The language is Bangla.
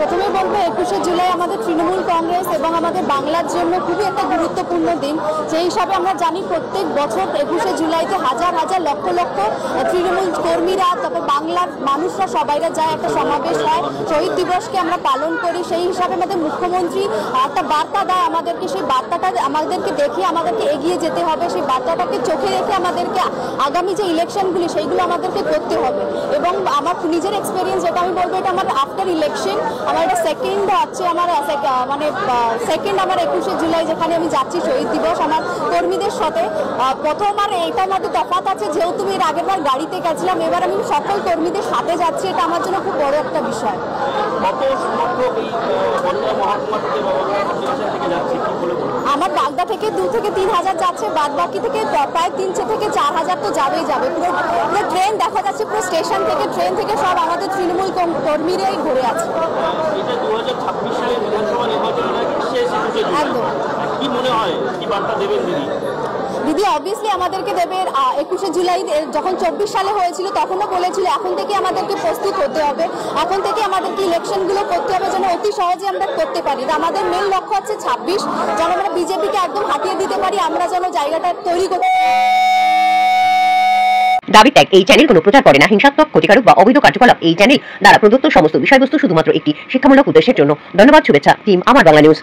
প্রথমে বলবো 21শে জুলাই আমাদের তৃণমূল কংগ্রেস এবং আমাদের বাংলার জন্য খুবই একটা গুরুত্বপূর্ণ দিন। সেই হিসাবে আমরা জানি প্রত্যেক বছর 21শে জুলাইতে হাজার হাজার লক্ষ লক্ষ তৃণমূল কর্মীরা, তারপর বাংলার মানুষরা সবাইরা যায়, একটা সমাবেশ হয়, শহীদ দিবসকে আমরা পালন করি। সেই হিসাবে আমাদের মুখ্যমন্ত্রী একটা বার্তা দেয় আমাদেরকে, সেই বার্তাটা আমাদেরকে দেখে আমাদেরকে এগিয়ে যেতে হবে, সেই বার্তাটাকে চোখে রেখে আমাদেরকে আগামী যে ইলেকশনগুলি সেইগুলো আমাদেরকে করতে হবে। এবং আমার নিজের এক্সপিরিয়েন্স যেটা আমি বলবো, এটা আমার আফটার ইলেকশন আমার এটা সেকেন্ড হচ্ছে, আমার মানে সেকেন্ড আমার 21শে জুলাই যেখানে আমি যাচ্ছি শহীদ দিবস আমার কর্মীদের সাথে। প্রথম আর এইটার মধ্যে তফাৎ আছে, যেহেতু আমি এর আগের বার গাড়িতে গেছিলাম, এবার আমি সকল কর্মীদের সাথে যাচ্ছি, এটা আমার জন্য খুব বড় একটা বিষয়। আমার বাগদা থেকে 2 থেকে 3 হাজার যাচ্ছে, বাদ বাকি থেকে প্রায় 3 থেকে 4 হাজার তো যাবেই যাবে। পুরো ট্রেন দেখা যাচ্ছে, পুরো স্টেশন থেকে ট্রেন থেকে সব আমাদের তৃণমূল কর্মীরাই ঘুরে আছে। একদম। কি মনে হয়, কি বার্তা দেবেন দিদি? অবভিয়াসলি আমাদেরকে দেবে। 21শে জুলাই যখন 24 সালে হয়েছিল তখনও বলেছিল এখন থেকে আমাদেরকে প্রস্তুত হতে হবে, এখন থেকে আমাদেরকে ইলেকশনগুলো করতে হবে যেন অতি সহজে আমরা করতে পারি। আমাদের মেন লক্ষ্য হচ্ছে 26, যেন আমরা বিজেপিকে একদম হাঁটিয়ে দিতে পারি, আমরা যেন জায়গাটা তৈরি করতে। দাবি ত্যাগ। এই চ্যানেল কোনো প্রচার করে না হিংসাত্মক, ক্ষতিকারক বা অবৈধ কার্যকলাপ। এই চ্যানেল দ্বারা প্রদত্ত সমস্ত বিষয়বস্তু শুধুমাত্র একটি শিক্ষামূলক উদ্দেশ্যের জন্য। ধন্যবাদ। শুভেচ্ছা টিম আমার বাংলা নিউজ।